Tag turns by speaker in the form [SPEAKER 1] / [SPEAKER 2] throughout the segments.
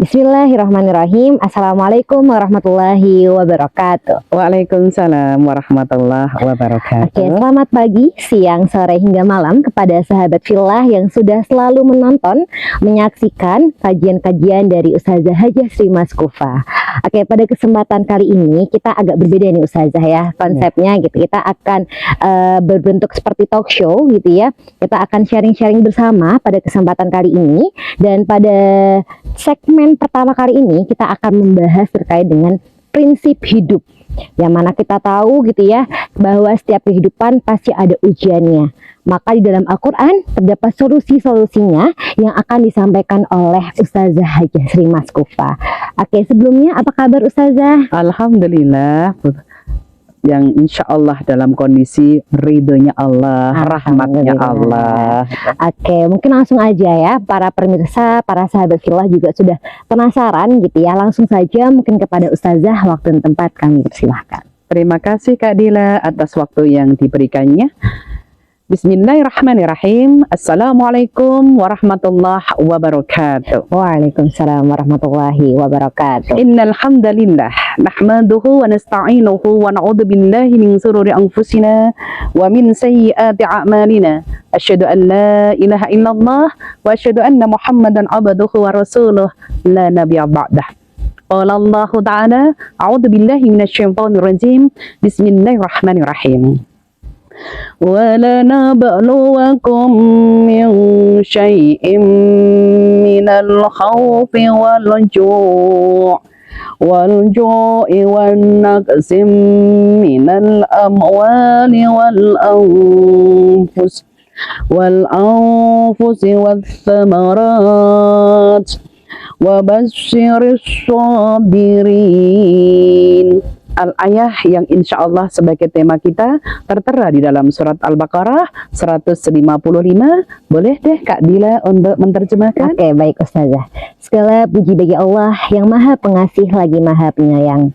[SPEAKER 1] Bismillahirrahmanirrahim. Assalamualaikum warahmatullahi wabarakatuh.
[SPEAKER 2] Waalaikumsalam warahmatullahi wabarakatuh.
[SPEAKER 1] Oke, selamat pagi, siang, sore hingga malam kepada sahabat Fillah yang sudah selalu menonton, menyaksikan kajian-kajian dari Ustazah Hajah Sri Maskufa. Oke, pada kesempatan kali ini kita agak berbeda nih Ustazah ya, konsepnya gitu. Kita akan berbentuk seperti talk show gitu ya. Kita akan sharing-sharing bersama pada kesempatan kali ini, dan pada segmen pertama kali ini kita akan membahas terkait dengan prinsip hidup, yang mana kita tahu gitu ya bahwa setiap kehidupan pasti ada ujiannya. Maka di dalam Al-Quran terdapat solusi-solusinya yang akan disampaikan oleh Ustazah Hajah Sri Maskufa. Oke, sebelumnya apa kabar Ustazah?
[SPEAKER 2] Alhamdulillah, yang insya Allah dalam kondisi ridhonya Allah, rahmatnya Allah.
[SPEAKER 1] Oke, mungkin langsung aja ya, para pemirsa, para sahabat Fillah juga sudah penasaran gitu ya. Langsung saja mungkin kepada Ustazah, waktu dan tempat kami persilahkan.
[SPEAKER 2] Terima kasih Kak Dila atas waktu yang diberikannya. Bismillahirrahmanirrahim. Assalamualaikum warahmatullahi wabarakatuh.
[SPEAKER 1] Waalaikumsalam warahmatullahi wabarakatuh.
[SPEAKER 2] Innal hamdalillah nahmaduhu wa nasta'inuhu wa na'udzu billahi min shururi anfusina wa min sayyiati a'malina. Asyhadu an la ilaha illallah wa asyhadu anna Muhammadan abduhu wa rasuluh la nabiyya ba'dah. Qala Allah ta'ala, a'udzu billahi minasyaitonir rajim. Bismillahirrahmanirrahim. وَلَنَبْلُوَكُمْ مِنْ شَيْءٍ مِنَ الْخَوْفِ وَالْجُوعِ وَالنَّقْصِ مِنَ الْأَمْوَالِ وَالْأَنْفُسِ وَالثَّمَرَاتِ وَبَشِّرِ الصَّابِرِينَ. Al-ayah yang insya Allah sebagai tema kita tertera di dalam surat Al-Baqarah 155. Boleh deh Kak Dila untuk menerjemahkan?
[SPEAKER 1] Oke, baik Ustazah. Segala puji bagi Allah yang maha pengasih lagi maha penyayang.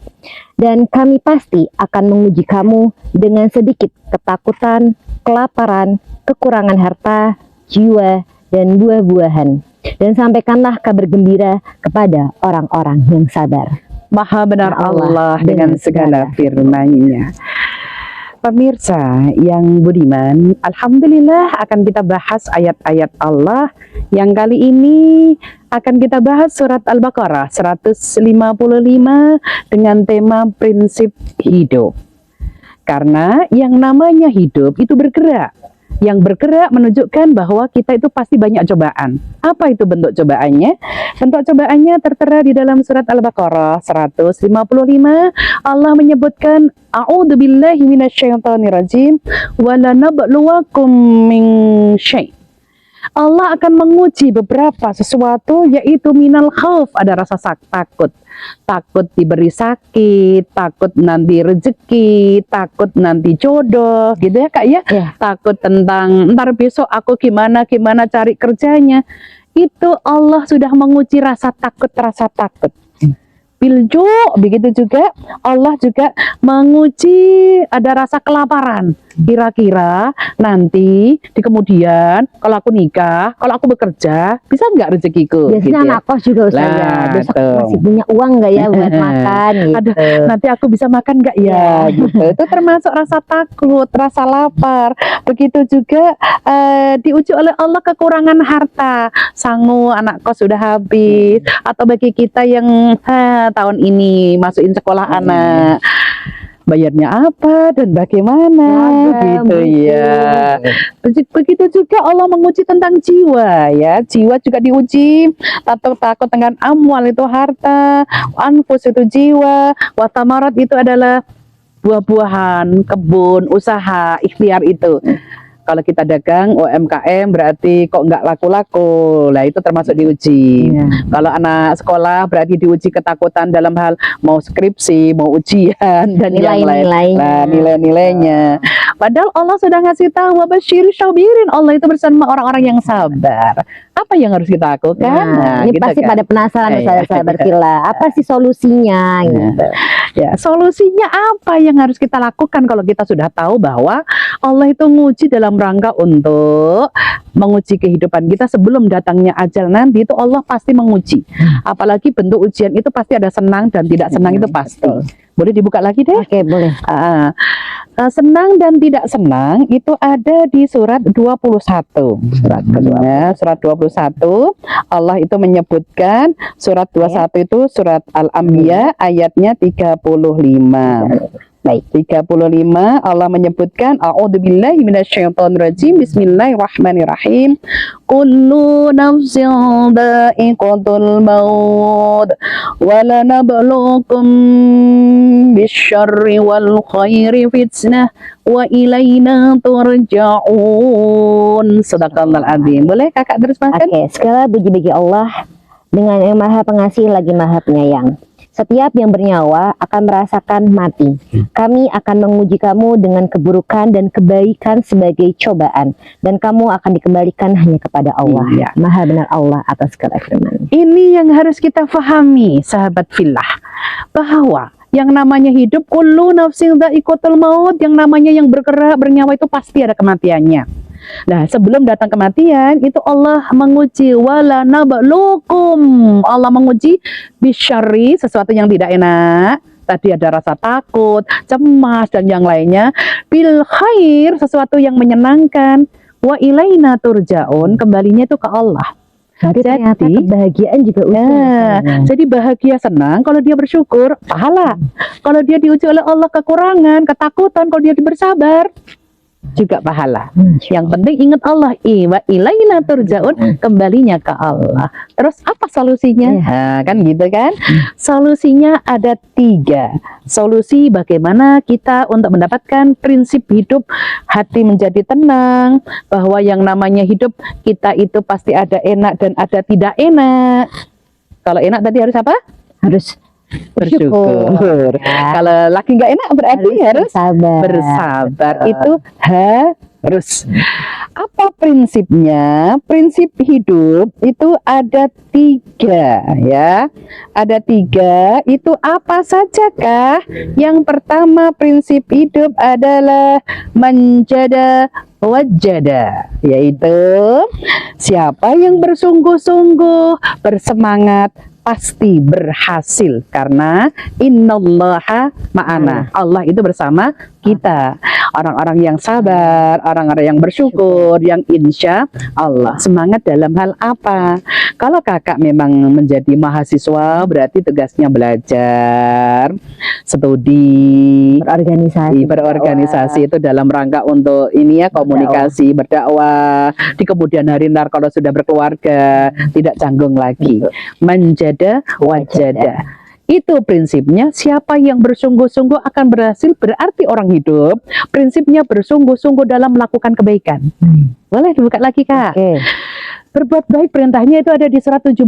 [SPEAKER 1] Dan kami pasti akan menguji kamu dengan sedikit ketakutan, kelaparan, kekurangan harta, jiwa, dan buah-buahan. Dan sampaikanlah kabar gembira kepada orang-orang yang sabar.
[SPEAKER 2] Maha benar Allah dengan segala firman-Nya. Pemirsa yang budiman, alhamdulillah akan kita bahas ayat-ayat Allah yang kali ini akan kita bahas surat Al-Baqarah 155 dengan tema prinsip hidup. Karena yang namanya hidup itu bergerak. Yang bergerak menunjukkan bahwa kita itu pasti banyak cobaan. Apa itu bentuk cobaannya? Bentuk cobaannya tertera di dalam surat Al-Baqarah 155. Allah menyebutkan, A'udzubillahi minasyaitonirrajim wa lanabluwakum min syai'. Allah akan menguji beberapa sesuatu, yaitu minal khauf, ada rasa takut. Takut diberi sakit, takut nanti rezeki, takut nanti jodoh, gitu ya Kak ya. Takut tentang ntar besok aku gimana cari kerjanya. Itu Allah sudah menguji rasa takut. Bilju, begitu juga Allah juga menguji ada rasa kelaparan. Kira-kira nanti di kemudian kalau aku nikah, kalau aku bekerja, bisa nggak rezekiku?
[SPEAKER 1] Biasanya
[SPEAKER 2] gitu
[SPEAKER 1] anak kos juga Ustazah, besok masih punya uang nggak ya buat makan gitu.
[SPEAKER 2] Aduh, nanti aku bisa makan nggak ya? Gitu. Itu termasuk rasa takut, rasa lapar. Begitu juga diuji oleh Allah kekurangan harta. Sangu anak kos sudah habis. Atau bagi kita yang tahun ini masukin sekolah anak, bayarnya apa dan bagaimana gitu ya. Begitu juga Allah menguji tentang jiwa ya. Jiwa juga diuji. Takut dengan amwal itu harta, anfus itu jiwa, watamarat itu adalah buah-buahan, kebun, usaha, ikhtiar itu. Kalau kita dagang UMKM berarti kok nggak laku-laku, lah itu termasuk diuji. Kalau anak sekolah berarti diuji ketakutan dalam hal mau skripsi, mau ujian dan yang lain. Nah, nilai-nilainya. Padahal Allah sudah ngasih tahu wabasyir syabirin, Allah itu bersama orang-orang yang sabar. Apa yang harus kita lakukan?
[SPEAKER 1] Nah, ini
[SPEAKER 2] gitu
[SPEAKER 1] pasti
[SPEAKER 2] kan?
[SPEAKER 1] pada penasaran sahabat Fillah, apa sih solusinya gitu.
[SPEAKER 2] Ya, solusinya apa yang harus kita lakukan kalau kita sudah tahu bahwa Allah itu nguji dalam rangka untuk menguji kehidupan kita sebelum datangnya ajal nanti, itu Allah pasti menguji. Apalagi bentuk ujian itu pasti ada senang dan tidak senang, itu pasti. Boleh dibuka lagi deh?
[SPEAKER 1] Oke, boleh.
[SPEAKER 2] Senang dan tidak senang itu ada di surat 21. Surat kedua, surat 21 Allah itu menyebutkan, surat 21 itu surat Al-Anbiya ayatnya 35. Baik, 35 Allah menyebutkan, a'udzubillahi minasyaitonirrajim, bismillahirrahmanirrahim. Kullu nafsin dha'iqatul maut wa lanabluukum bisyarri wal khairi fitnah wa ilaina turja'un. Sadaqallahul azim. Boleh kakak terus makan?
[SPEAKER 1] Oke, segala puji bagi Allah dengan yang maha pengasih lagi maha penyayang. Setiap yang bernyawa akan merasakan mati. Kami akan menguji kamu dengan keburukan dan kebaikan sebagai cobaan. Dan kamu akan dikembalikan hanya kepada Allah.
[SPEAKER 2] Iya.
[SPEAKER 1] Maha benar Allah atas segala firman.
[SPEAKER 2] Ini yang harus kita fahami, sahabat fillah, bahwa yang namanya hidup, kullu nafsin dha'iqatul maut, yang namanya yang bergerak, bernyawa itu pasti ada kematiannya. Nah, sebelum datang kematian itu Allah menguji, wala nabluukum, Allah menguji bisyarri, sesuatu yang tidak enak. Tadi ada rasa takut, cemas dan yang lainnya. Bil khair, sesuatu yang menyenangkan. Wa ilaina turja'un, kembalinya itu ke Allah.
[SPEAKER 1] Jadi ternyata kebahagiaan juga ujian.
[SPEAKER 2] Jadi bahagia senang kalau dia bersyukur, pahala. Kalau dia diuji oleh Allah kekurangan, ketakutan, kalau dia bersabar, juga pahala. Yang penting ingat Allah, wa ilaina turja'un, kembalinya ke Allah. Terus apa solusinya? Nah, kan gitu kan? Solusinya ada 3. Solusi bagaimana kita untuk mendapatkan prinsip hidup hati menjadi tenang, bahwa yang namanya hidup kita itu pasti ada enak dan ada tidak enak. Kalau enak tadi harus apa? Harus bersyukur. Kalau lagi nggak enak berarti harus bersabar. Itu harus. Apa prinsipnya? Prinsip hidup itu ada 3 ya. Ada 3. Itu apa sajakah? Yang pertama prinsip hidup adalah manjada wajada, yaitu siapa yang bersungguh-sungguh, bersemangat, pasti berhasil, karena innallaha ma'ana, Allah itu bersama kita. Orang-orang yang sabar, orang-orang yang bersyukur, yang insya Allah. Semangat dalam hal apa? Kalau kakak memang menjadi mahasiswa, berarti tugasnya belajar, studi, berorganisasi itu dalam rangka untuk ini ya, komunikasi, berdakwah. Di kemudian hari ntar kalau sudah berkeluarga, tidak canggung lagi. Menjada wajada. Itu prinsipnya, siapa yang bersungguh-sungguh akan berhasil, berarti orang hidup prinsipnya bersungguh-sungguh dalam melakukan kebaikan. Boleh dibuka lagi, Kak? Berbuat baik perintahnya itu ada di surat 17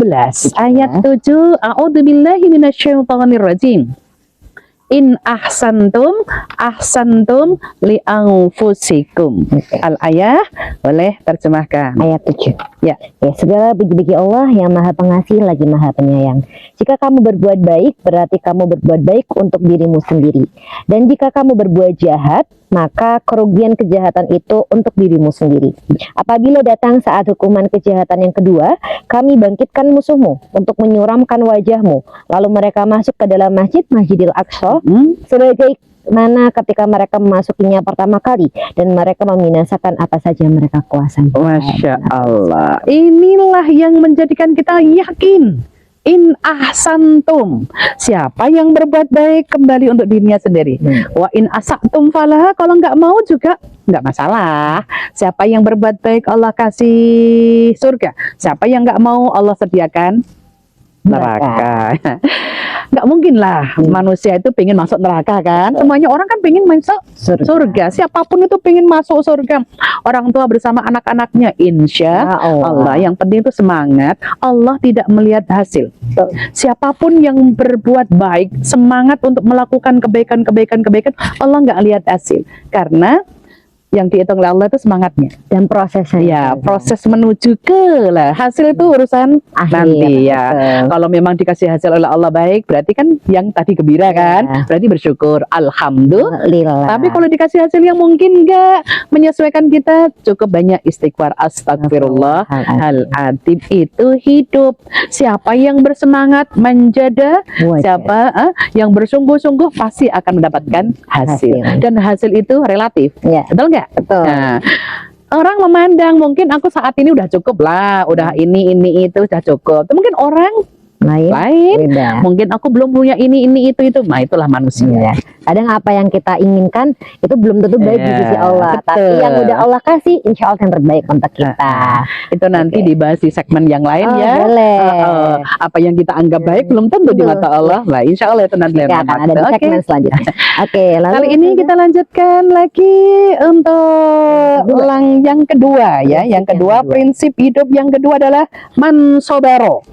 [SPEAKER 2] ayat 7. A'udzubillahi minasyaitonirrajim. In ahsantum li anfusikum. Al-ayah, boleh terjemahkan.
[SPEAKER 1] Ayat 7.
[SPEAKER 2] Ya.
[SPEAKER 1] Segala puji bagi Allah yang maha pengasih lagi maha penyayang. Jika kamu berbuat baik, berarti kamu berbuat baik untuk dirimu sendiri. Dan jika kamu berbuat jahat, maka kerugian kejahatan itu untuk dirimu sendiri. Apabila datang saat hukuman kejahatan yang kedua, kami bangkitkan musuhmu untuk menyuramkan wajahmu. Lalu mereka masuk ke dalam Masjidil Aqsa, sebagai mana ketika mereka memasukinya pertama kali, dan mereka membinasakan apa saja mereka kuasai.
[SPEAKER 2] Masya Allah. Inilah yang menjadikan kita yakin. In ahsantum, siapa yang berbuat baik kembali untuk dirinya sendiri. Wa in asatum falah, kalau nggak mau juga nggak masalah. Siapa yang berbuat baik Allah kasih surga. Siapa yang nggak mau Allah sediakan neraka. Nggak mungkin lah manusia itu pengen masuk neraka kan. Semuanya orang kan pengen masuk surga. Siapapun itu pengen masuk surga. Orang tua bersama anak-anaknya, insya Allah. Yang penting itu semangat. Allah tidak melihat hasil. Siapapun yang berbuat baik, semangat untuk melakukan kebaikan, Allah nggak lihat hasil. Karena Yang dihitung oleh Allah itu semangatnya.
[SPEAKER 1] Dan prosesnya.
[SPEAKER 2] Ya, proses menuju ke lah. Hasil itu urusan
[SPEAKER 1] Akhir,
[SPEAKER 2] nanti ya.
[SPEAKER 1] betul.
[SPEAKER 2] Kalau memang dikasih hasil oleh Allah baik, berarti kan yang tadi gembira kan? Berarti bersyukur. Alhamdulillah. Tapi kalau dikasih hasil yang mungkin enggak menyesuaikan kita, cukup banyak istighfar. Astagfirullahaladzim. Itu hidup. Siapa yang bersemangat menjaga, siapa yang bersungguh-sungguh pasti akan mendapatkan hasil. Dan hasil itu relatif.
[SPEAKER 1] Ya.
[SPEAKER 2] Betul nggak?
[SPEAKER 1] Betul.
[SPEAKER 2] Nah, orang memandang mungkin aku saat ini udah cukup lah, udah ini itu udah cukup. Tapi mungkin orang lain. Mungkin aku belum punya ini itu. Nah, itulah manusia.
[SPEAKER 1] Kadang apa yang kita inginkan itu belum tentu baik di sisi Allah.
[SPEAKER 2] Betul.
[SPEAKER 1] Tapi yang udah Allah kasih, insya Allah yang terbaik untuk kita.
[SPEAKER 2] Itu nanti dibahas di segmen yang lain ya.
[SPEAKER 1] Boleh.
[SPEAKER 2] Apa yang kita anggap baik belum tentu di mata Allah. Nah, insya Allah itu nanti
[SPEAKER 1] akan ada di segmen selanjutnya. Lalu
[SPEAKER 2] kali ini kita lanjutkan lagi untuk yang kedua ya. Yang kedua, prinsip hidup yang kedua adalah man sobaro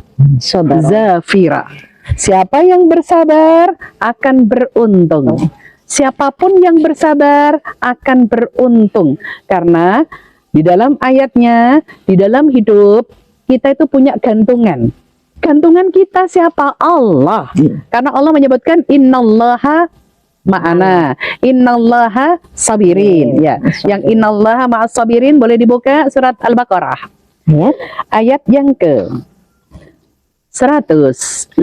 [SPEAKER 2] zafira. Siapa yang bersabar akan beruntung. Siapapun yang bersabar akan beruntung. Karena di dalam ayatnya, di dalam hidup kita itu punya gantungan. Gantungan kita siapa? Allah. Karena Allah menyebutkan innallaha ma'ana, innallaha sabirin. Ya, yang innallaha ma'as sabirin boleh dibuka surat Al-Baqarah. Ayat yang ke 153.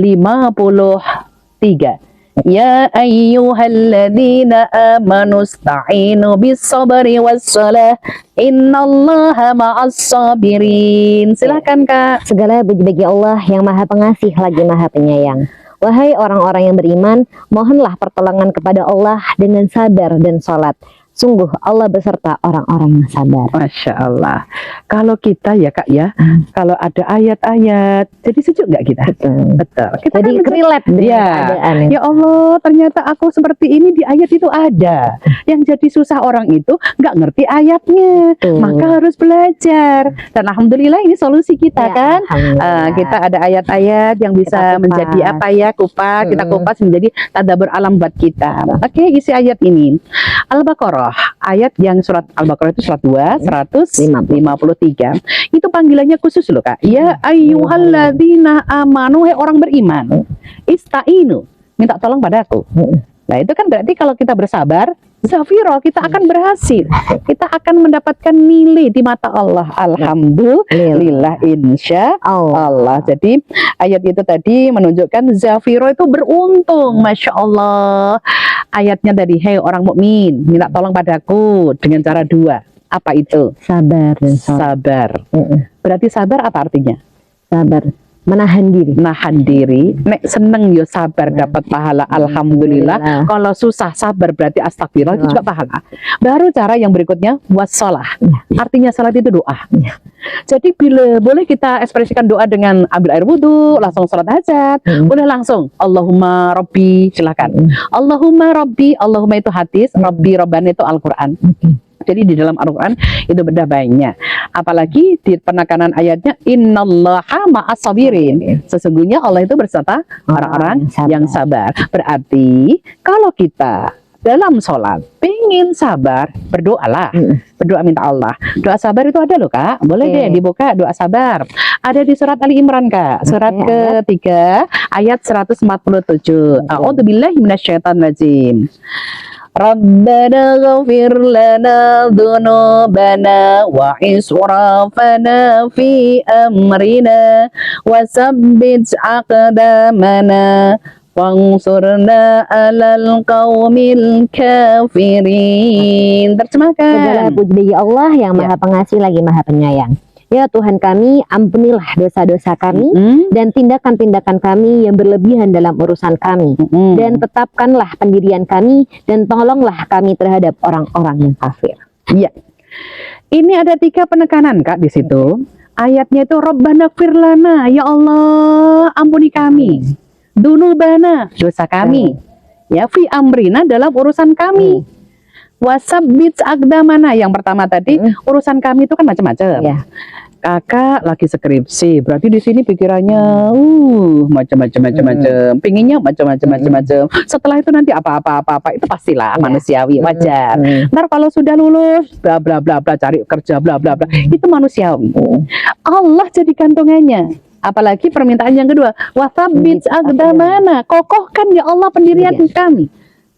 [SPEAKER 2] Ya ayyuhalladzina amanu ista'inu bis-sabri was-salah innallaha ma'as sabirin. Silakan Kak.
[SPEAKER 1] Segala puji bagi Allah yang Maha Pengasih lagi Maha Penyayang. Wahai orang-orang yang beriman, mohonlah pertolongan kepada Allah dengan sabar dan sholat. Sungguh Allah beserta orang-orang yang sabar.
[SPEAKER 2] Masya Allah. Kalau kita ya Kak ya, kalau ada ayat-ayat, jadi sejuk nggak kita? Betul. Kita
[SPEAKER 1] jadi
[SPEAKER 2] kan
[SPEAKER 1] relate dengan keadaan.
[SPEAKER 2] Ya Allah, ternyata aku seperti ini di ayat itu ada. Yang jadi susah orang itu nggak ngerti ayatnya, maka harus belajar. Dan alhamdulillah ini solusi kita kan. Kita ada ayat-ayat yang bisa menjadi apa ya, kita kupas menjadi tadabbur alam buat kita. Oke, isi ayat ini. Al-Baqarah. Ayat yang surat Al-Baqarah itu surat 2, 153. Itu panggilannya khusus loh Kak. Ya ayyuhalladzina amanu, hai orang beriman. Ista'inu, minta tolong padaku. Nah itu kan berarti kalau kita bersabar, zafiro, kita akan berhasil. Kita akan mendapatkan nilai di mata Allah. Alhamdulillah, insya Allah. Jadi ayat itu tadi menunjukkan zafiro itu beruntung. Masya Allah. Ayatnya tadi, hei orang mukmin, minta tolong padaku dengan cara dua. Apa itu?
[SPEAKER 1] Sabar dan
[SPEAKER 2] sabar. Berarti sabar apa artinya?
[SPEAKER 1] Sabar, menahan diri.
[SPEAKER 2] Nahan diri. Nek seneng yo sabar dapat pahala. Alhamdulillah. Kalau susah sabar berarti astagfirullah itu juga pahala. Baru cara yang berikutnya wassalah. Artinya salat itu doa. Jadi bila boleh kita ekspresikan doa dengan ambil air wudhu, langsung salat hajat, boleh langsung Allahumma Rabbi, silakan. Allahumma Rabbi, Allahumma itu hadis, Rabbi Rabban itu Al-Quran. Jadi di dalam Al-Quran itu beda banyak. Apalagi di penekanan ayatnya innallaha ma'as sabirin. Sesungguhnya Allah itu berserta orang-orang yang sabar. Berarti kalau kita dalam sholat pengen sabar, berdoalah. Berdoa minta Allah. Doa sabar itu ada loh Kak. Boleh deh dibuka doa sabar. Ada di surat Ali Imran Kak. Surat ketiga ayat 147. A'udzubillahi minasyaitonirrajim. Rabbana ghafir lana dhunubana wa israfana fi amrina wa sabbit aqdamana wansurna alal qaumil kafirin. Terjemahkan.
[SPEAKER 1] Segala puji bagi Allah yang Maha Pengasih lagi Maha Penyayang. Ya Tuhan kami, ampunilah dosa-dosa kami dan tindakan-tindakan kami yang berlebihan dalam urusan kami. Dan tetapkanlah pendirian kami dan tolonglah kami terhadap orang-orang yang kafir.
[SPEAKER 2] Iya. Ini ada 3 penekanan Kak di situ. Ayatnya itu Rabbana firlana, ya Allah ampuni kami. Dunubana, dosa kami. Ya fi amrina, dalam urusan kami. Wasabbit aqdamana, yang pertama tadi urusan kami itu kan macam-macam. Kakak lagi skripsi, berarti di sini pikirannya macam-macam, pinginnya macam-macam. Setelah itu nanti apa itu pastilah manusiawi, wajar. Ntar kalau sudah lulus, bla bla bla bla, cari kerja bla bla bla, itu manusiawi. Allah jadi kantongannya. Apalagi permintaan yang kedua, wasabit aqdamana, kokohkan ya Allah pendirian kami.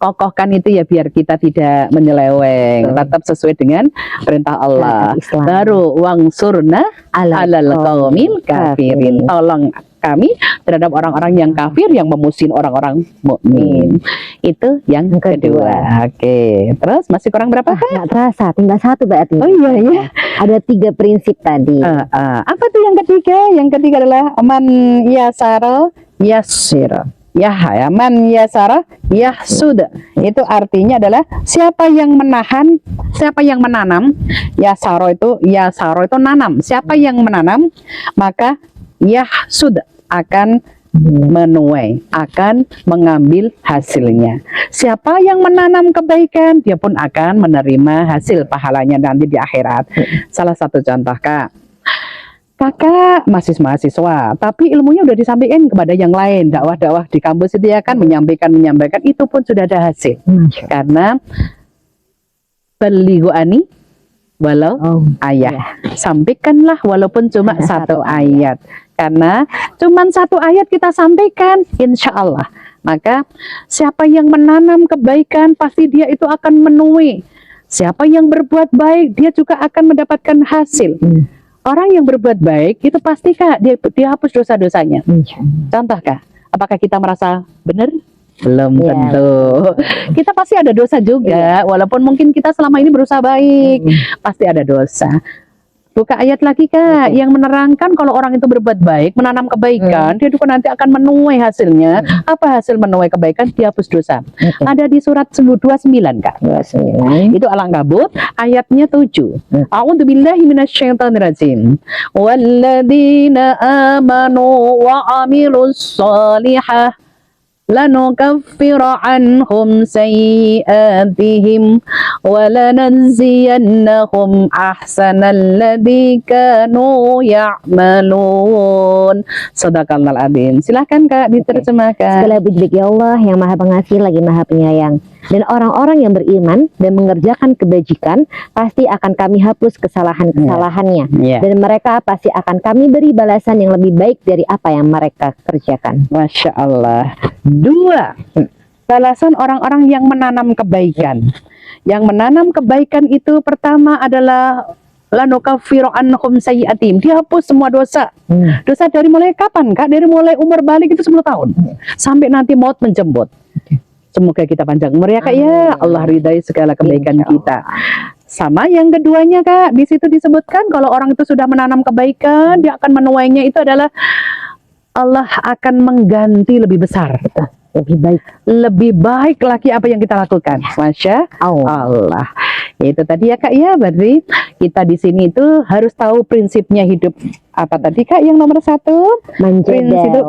[SPEAKER 2] Kokohkan itu ya biar kita tidak menyeleweng, tetap sesuai dengan perintah Allah. Baru wangsurna alal qaumil kafirin. Tolong kami terhadap orang-orang yang kafir yang memusuhin orang-orang mukmin. Itu yang kedua. Oke. Terus masih kurang berapa?
[SPEAKER 1] Nggak terasa, tinggal satu berarti.
[SPEAKER 2] Oh iya ya.
[SPEAKER 1] Ada 3 prinsip tadi.
[SPEAKER 2] Apa tuh yang ketiga? Yang ketiga adalah man yasara yasira. Ya, man yasara yahsud. Itu artinya adalah siapa yang menahan, siapa yang menanam. Yasaro itu nanam. Siapa yang menanam, maka yahsud akan menuai, akan mengambil hasilnya. Siapa yang menanam kebaikan, dia pun akan menerima hasil pahalanya nanti di akhirat. Salah satu contoh, Kakak masih mahasiswa, tapi ilmunya udah disampaikan kepada yang lain. Dakwah-dakwah di kampus itu ya kan, menyampaikan itu pun sudah ada hasil. Karena belighu ani walau ayat. Sampaikanlah walaupun cuma satu ayat. Karena cuma satu ayat kita sampaikan, insya Allah. Maka siapa yang menanam kebaikan, pasti dia itu akan menuai. Siapa yang berbuat baik, dia juga akan mendapatkan hasil. Orang yang berbuat baik itu pasti dia hapus dosa-dosanya. Contoh apakah kita merasa benar? Belum tentu. Kita pasti ada dosa juga, walaupun mungkin kita selama ini berusaha baik, pasti ada dosa. Buka ayat lagi yang menerangkan kalau orang itu berbuat baik, menanam kebaikan, dia juga nanti akan menuai hasilnya. Apa hasil menuai kebaikan? Dihapus dosa. Ada di surat 29 Itu Al-Ankabut ayatnya 7. A'udzubillahi minasyaitonirrajim. Walladzina amanu wa 'amilus shalihah lanukaffiru anhum sayyi'atihim wa lanajziyannahum ahsanal ladzi kanu ya'malun. Shadaqallahul adzim. Silakan Kak diterjemahkan.
[SPEAKER 1] Segala puji bagi Allah yang Maha Pengasih lagi Maha Penyayang. Dan orang-orang yang beriman dan mengerjakan kebajikan pasti akan kami hapus kesalahan-kesalahannya. Dan mereka pasti akan kami beri balasan yang lebih baik dari apa yang mereka kerjakan.
[SPEAKER 2] Masya Allah. 2. Balasan orang-orang yang menanam kebaikan. Yang menanam kebaikan itu pertama adalah lanukaffiru anhum sayyi'atim. Dihapus semua dosa. Dosa dari mulai kapan Kak? Dari mulai umur balik itu 10 tahun. Sampai nanti maut menjemput. Semoga kita panjang umur ya Kak ya. Allah ridai segala kebaikan kita. Sama yang keduanya Kak, di situ disebutkan kalau orang itu sudah menanam kebaikan, dia akan menuainya itu adalah Allah akan mengganti lebih besar. Lebih baik lagi apa yang kita lakukan. Masya Allah. Itu tadi ya Kak ya, berarti kita di sini itu harus tahu prinsipnya hidup. Apa tadi Kak yang nomor 1?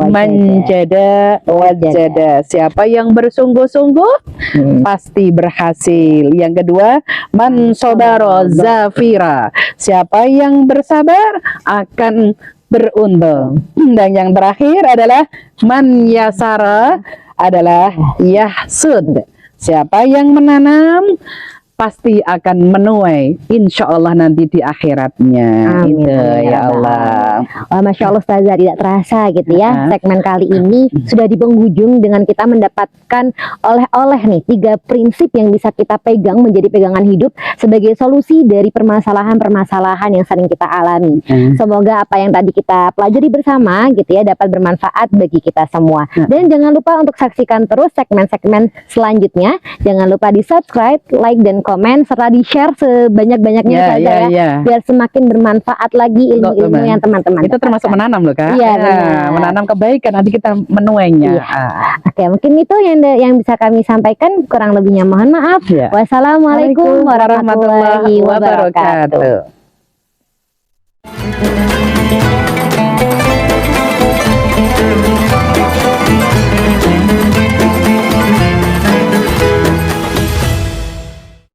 [SPEAKER 2] Manjada wajada. Siapa yang bersungguh-sungguh pasti berhasil. Yang kedua, man sobaro zafira. Siapa yang bersabar akan beruntung. Dan yang terakhir adalah man yasara adalah yahsud. Siapa yang menanam pasti akan menuai, insya Allah nanti di akhiratnya.
[SPEAKER 1] Amin.
[SPEAKER 2] Ya Allah.
[SPEAKER 1] Wah, Masya Allah Ustazah, tidak terasa gitu ya. Segmen kali ini sudah di penghujung dengan kita mendapatkan oleh-oleh nih 3 prinsip yang bisa kita pegang menjadi pegangan hidup sebagai solusi dari permasalahan-permasalahan yang sering kita alami. Semoga apa yang tadi kita pelajari bersama gitu ya dapat bermanfaat bagi kita semua. Dan jangan lupa untuk saksikan terus segmen-segmen selanjutnya. Jangan lupa di subscribe, like, dan komen serta di share sebanyak-banyaknya biar semakin bermanfaat lagi ilmu-ilmu yang teman-teman
[SPEAKER 2] itu termasuk menanam loh Kak. Menanam kebaikan nanti kita menuainya.
[SPEAKER 1] Oke, mungkin itu yang bisa kami sampaikan, kurang lebihnya mohon maaf. Wassalamualaikum warahmatullahi wabarakatuh.